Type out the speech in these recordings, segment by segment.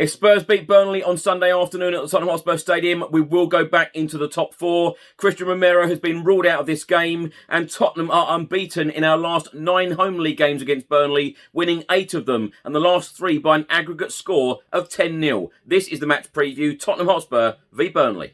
If Spurs beat Burnley on Sunday afternoon at the Tottenham Hotspur Stadium, we will go back into the top four. Christian Romero has been ruled out of this game, and Tottenham are unbeaten in our last 9 home league games against Burnley, winning 8 of them, and the last 3 by an aggregate score of 10-0. This is the match preview, Tottenham Hotspur v Burnley.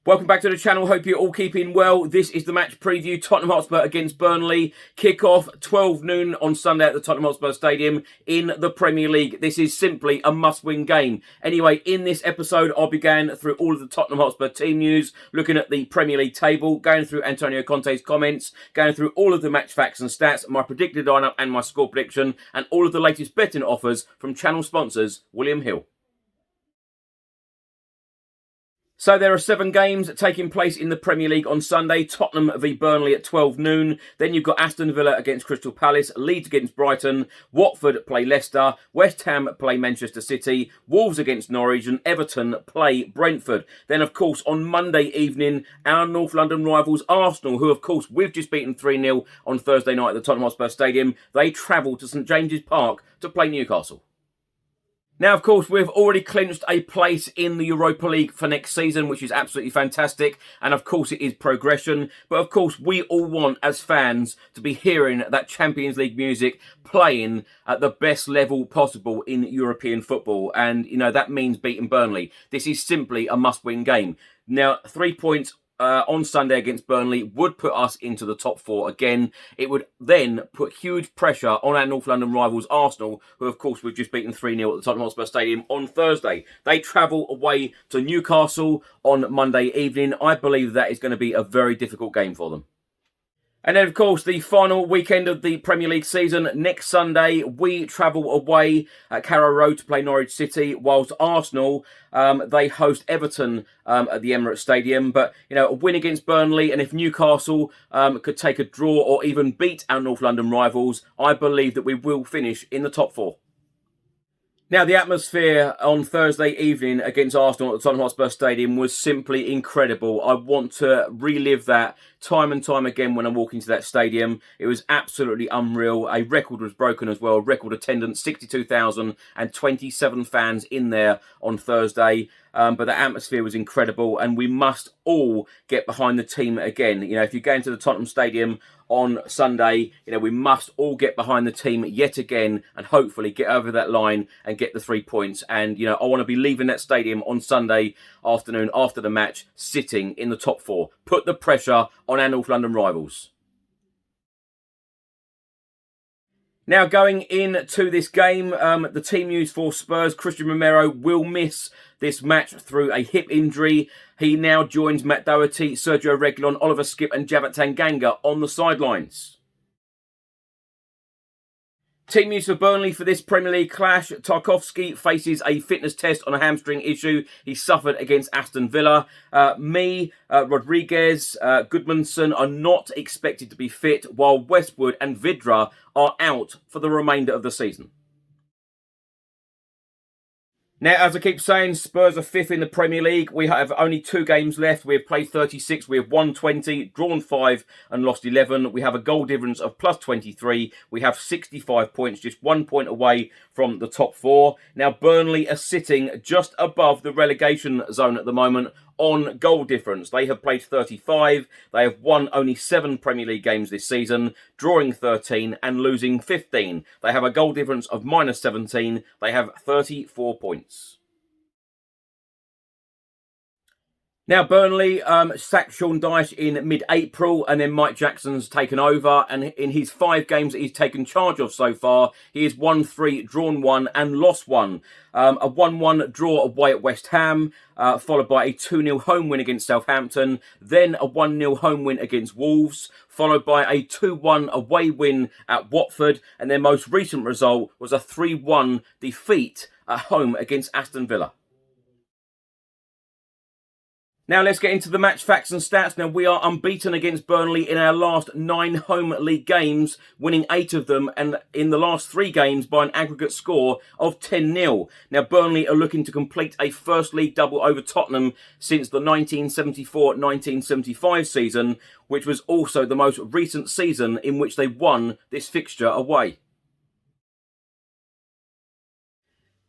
Welcome back to the channel, hope you're all keeping well. This is the match preview, Tottenham Hotspur against Burnley. Kick-off 12 noon on Sunday at the Tottenham Hotspur Stadium in the Premier League. This is simply a must-win game. Anyway, in this episode, I'll be going through all of the Tottenham Hotspur team news, looking at the Premier League table, going through Antonio Conte's comments, going through all of the match facts and stats, my predicted lineup and my score prediction, and all of the latest betting offers from channel sponsors, William Hill. So there are 7 games taking place in the Premier League on Sunday. Tottenham v Burnley at 12 noon. Then you've got Aston Villa against Crystal Palace, Leeds against Brighton, Watford play Leicester, West Ham play Manchester City, Wolves against Norwich, and Everton play Brentford. Then, of course, on Monday evening, our North London rivals Arsenal, who, of course, we've just beaten 3-0 on Thursday night at the Tottenham Hotspur Stadium, they travel to St James's Park to play Newcastle. Now, of course, we've already clinched a place in the Europa League for next season, which is absolutely fantastic. And, of course, it is progression. But, of course, we all want, as fans, to be hearing that Champions League music playing at the best level possible in European football. And, you know, that means beating Burnley. This is simply a must-win game. Now, 3 points on Sunday against Burnley would put us into the top 4 again. It would then put huge pressure on our North London rivals Arsenal, who of course we've just beaten 3-0 at the Tottenham Hotspur Stadium on Thursday. They travel away to Newcastle on Monday evening. I believe that is going to be a very difficult game for them. And then, of course, the final weekend of the Premier League season, next Sunday, we travel away at Carrow Road to play Norwich City, whilst Arsenal, they host Everton at the Emirates Stadium. But, you know, a win against Burnley, and if Newcastle could take a draw or even beat our North London rivals, I believe that we will finish in the top 4. Now, the atmosphere on Thursday evening against Arsenal at the Tottenham Hotspur Stadium was simply incredible. I want to relive that time and time again when I walk into that stadium. It was absolutely unreal. A record was broken as well. Record attendance, 62,027 fans in there on Thursday. But the atmosphere was incredible, and we must all get behind the team again. You know, if you go into the Tottenham Stadium on Sunday, you know, we must all get behind the team yet again and hopefully get over that line and get the 3 points. And, you know, I want to be leaving that stadium on Sunday afternoon after the match sitting in the top 4. Put the pressure on our North London rivals. Now, going into this game, the team news for Spurs, Christian Romero will miss this match through a hip injury. He now joins Matt Doherty, Sergio Reguilon, Oliver Skipp and Javat Tanganga on the sidelines. Team news for Burnley for this Premier League clash. Tarkowski faces a fitness test on a hamstring issue he suffered against Aston Villa. Rodriguez, Goodmanson are not expected to be fit, while Westwood and Vidra are out for the remainder of the season. Now, as I keep saying, Spurs are 5th in the Premier League. We have only 2 games left. We have played 36. We have won 20, drawn 5 and lost 11. We have a goal difference of plus 23. We have 65 points, just 1 point away from the top 4. Now, Burnley are sitting just above the relegation zone at the moment on goal difference. They have played 35. They have won only 7 Premier League games this season, drawing 13 and losing 15. They have a goal difference of minus 17. They have 34 points. Now, Burnley sacked Sean Dyche in mid-April, and then Mike Jackson's taken over. And in his 5 games that he's taken charge of so far, he has won 3, drawn 1, and lost 1. A 1-1 draw away at West Ham, followed by a 2-0 home win against Southampton. Then a 1-0 home win against Wolves, followed by a 2-1 away win at Watford. And their most recent result was a 3-1 defeat at home against Aston Villa. Now let's get into the match facts and stats. Now we are unbeaten against Burnley in our last 9 home league games, winning 8 of them, and in the last 3 games by an aggregate score of 10-0. Now Burnley are looking to complete a first league double over Tottenham since the 1974-1975 season, which was also the most recent season in which they won this fixture away.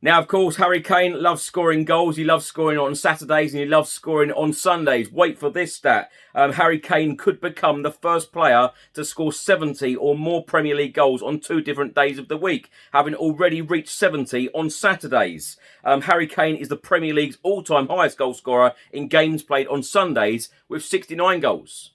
Now, of course, Harry Kane loves scoring goals. He loves scoring on Saturdays and he loves scoring on Sundays. Wait for this stat. Harry Kane could become the first player to score 70 or more Premier League goals on 2 different days of the week, having already reached 70 on Saturdays. Harry Kane is the Premier League's all-time highest goal scorer in games played on Sundays with 69 goals.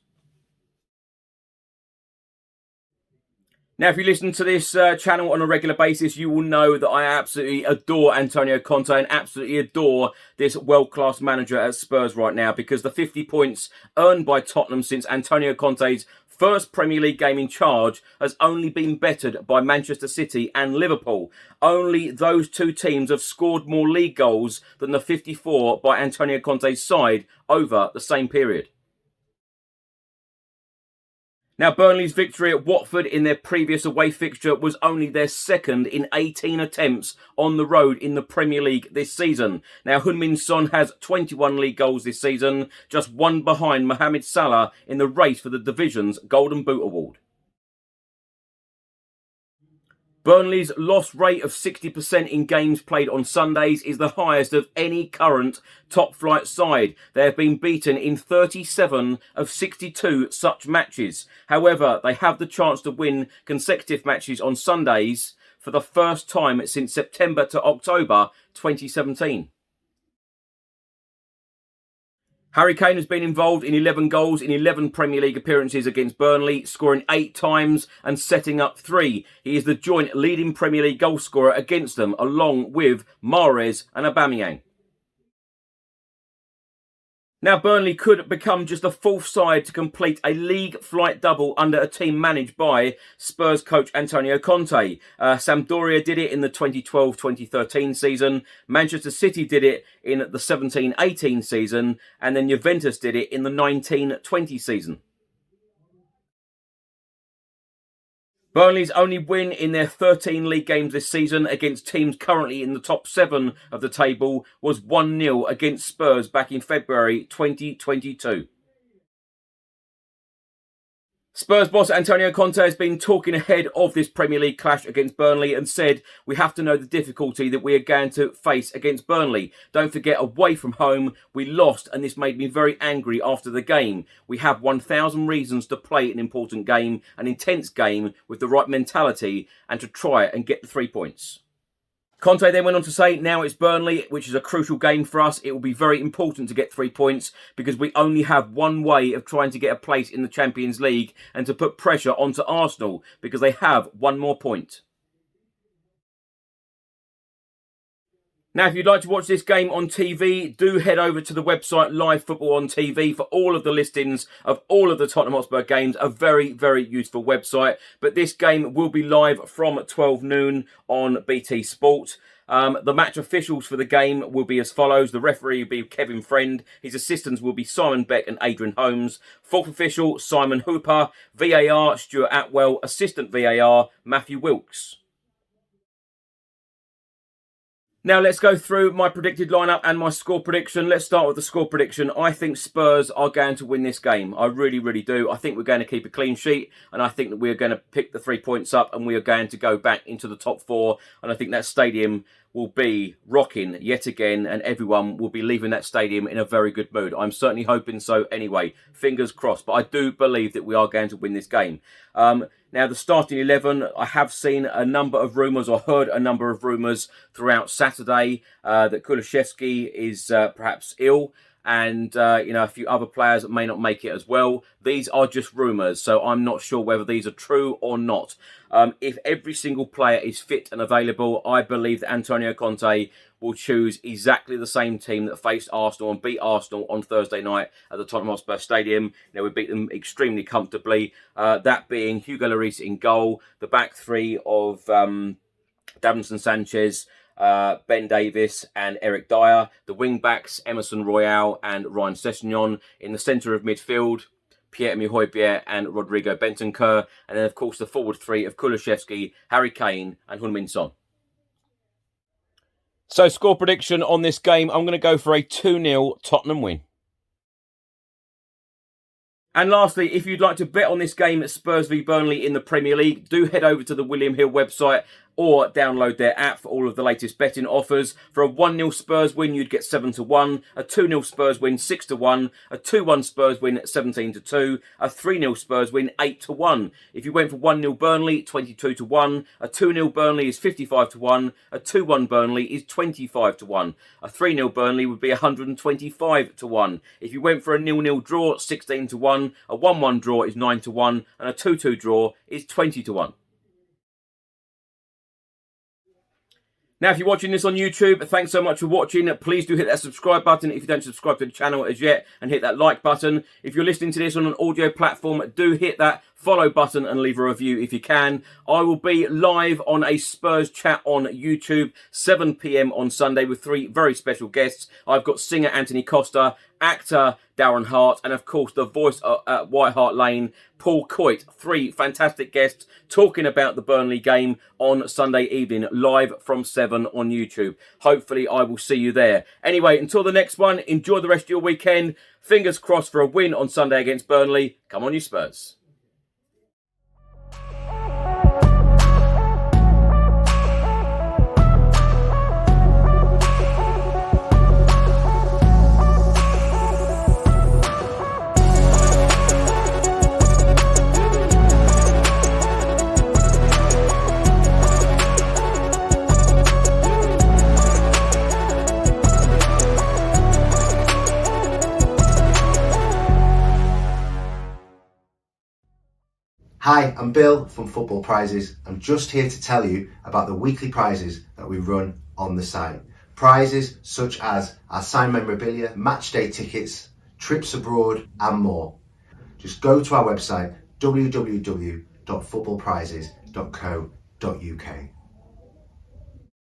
Now, if you listen to this channel on a regular basis, you will know that I absolutely adore Antonio Conte and absolutely adore this world-class manager at Spurs right now, because the 50 points earned by Tottenham since Antonio Conte's first Premier League game in charge has only been bettered by Manchester City and Liverpool. Only those 2 teams have scored more league goals than the 54 by Antonio Conte's side over the same period. Now, Burnley's victory at Watford in their previous away fixture was only their second in 18 attempts on the road in the Premier League this season. Now, Heung-min Son has 21 league goals this season, just 1 behind Mohamed Salah in the race for the division's Golden Boot Award. Burnley's loss rate of 60% in games played on Sundays is the highest of any current top-flight side. They have been beaten in 37 of 62 such matches. However, they have the chance to win consecutive matches on Sundays for the first time since September to October 2017. Harry Kane has been involved in 11 goals in 11 Premier League appearances against Burnley, scoring 8 times and setting up 3. He is the joint leading Premier League goal scorer against them, along with Mahrez and Aubameyang. Now, Burnley could become just the 4th side to complete a league flight double under a team managed by Spurs coach Antonio Conte. Sampdoria did it in the 2012-2013 season. Manchester City did it in the 17-18 season. And then Juventus did it in the 19-20 season. Burnley's only win in their 13 league games this season against teams currently in the top 7 of the table was 1-0 against Spurs back in February 2022. Spurs boss Antonio Conte has been talking ahead of this Premier League clash against Burnley and said, "We have to know the difficulty that we are going to face against Burnley. Don't forget, away from home, we lost and this made me very angry after the game. We have 1,000 reasons to play an important game, an intense game with the right mentality and to try and get the 3 points." Conte then went on to say, now it's Burnley, which is a crucial game for us. It will be very important to get 3 points because we only have one way of trying to get a place in the Champions League and to put pressure onto Arsenal because they have 1 more point. Now, if you'd like to watch this game on TV, do head over to the website Live Football on TV for all of the listings of all of the Tottenham Hotspur games. A very, very useful website. But this game will be live from 12 noon on BT Sport. The match officials for the game will be as follows. The referee will be Kevin Friend. His assistants will be Simon Beck and Adrian Holmes. 4th official, Simon Hooper. VAR, Stuart Atwell. Assistant VAR, Matthew Wilkes. Now let's go through my predicted lineup and my score prediction. Let's start with the score prediction. I think Spurs are going to win this game. I really, really do. I think we're going to keep a clean sheet and I think that we're going to pick the 3 points up and we are going to go back into the top 4. And I think that stadium will be rocking yet again and everyone will be leaving that stadium in a very good mood. I'm certainly hoping so anyway. Fingers crossed. But I do believe that we are going to win this game. Now, the starting 11, I have seen a number of rumours or heard a number of rumours throughout Saturday that Kulusevski is perhaps ill and, a few other players that may not make it as well. These are just rumours, so I'm not sure whether these are true or not. If every single player is fit and available, I believe that Antonio Conte will choose exactly the same team that faced Arsenal and beat Arsenal on Thursday night at the Tottenham Hotspur Stadium. We beat them extremely comfortably, that being Hugo Lloris in goal, the back 3 of Davinson Sanchez, Ben Davies and Eric Dyer. The wing-backs, Emerson Royale and Ryan Sessegnon. In the centre of midfield, Pierre-Emile Højbjerg and Rodrigo Bentancur. And then, of course, the forward three of Kulusevski, Harry Kane and Heung-min Son. So, score prediction on this game, I'm going to go for a 2-0 Tottenham win. And lastly, if you'd like to bet on this game at Spurs v Burnley in the Premier League, do head over to the William Hill website or download their app for all of the latest betting offers. For a 1-0 Spurs win, you'd get 7-1, a 2-0 Spurs win, 6-1, a 2-1 Spurs win, 17-2, a 3-0 Spurs win, 8-1. If you went for 1-0 Burnley, 22-1, a 2-0 Burnley is 55-1, a 2-1 Burnley is 25-1, a 3-0 Burnley would be 125-1. If you went for a 0-0 draw, 16-1, a 1-1 draw is 9-1, and a 2-2 draw is 20-1. Now, if you're watching this on YouTube, thanks so much for watching. Please do hit that subscribe button if you don't subscribe to the channel as yet, and hit that like button. If you're listening to this on an audio platform, do hit that follow button and leave a review if you can. I will be live on a Spurs chat on YouTube, 7 p.m. on Sunday with 3 very special guests. I've got singer Anthony Costa, actor Darren Hart, and of course the voice at White Hart Lane, Paul Coit. 3 fantastic guests talking about the Burnley game on Sunday evening, live from 7 on YouTube. Hopefully I will see you there. Anyway, until the next one, enjoy the rest of your weekend. Fingers crossed for a win on Sunday against Burnley. Come on, you Spurs. Hi, I'm Bill from Football Prizes. I'm just here to tell you about the weekly prizes that we run on the site. Prizes such as our signed memorabilia, match day tickets, trips abroad and more. Just go to our website www.footballprizes.co.uk.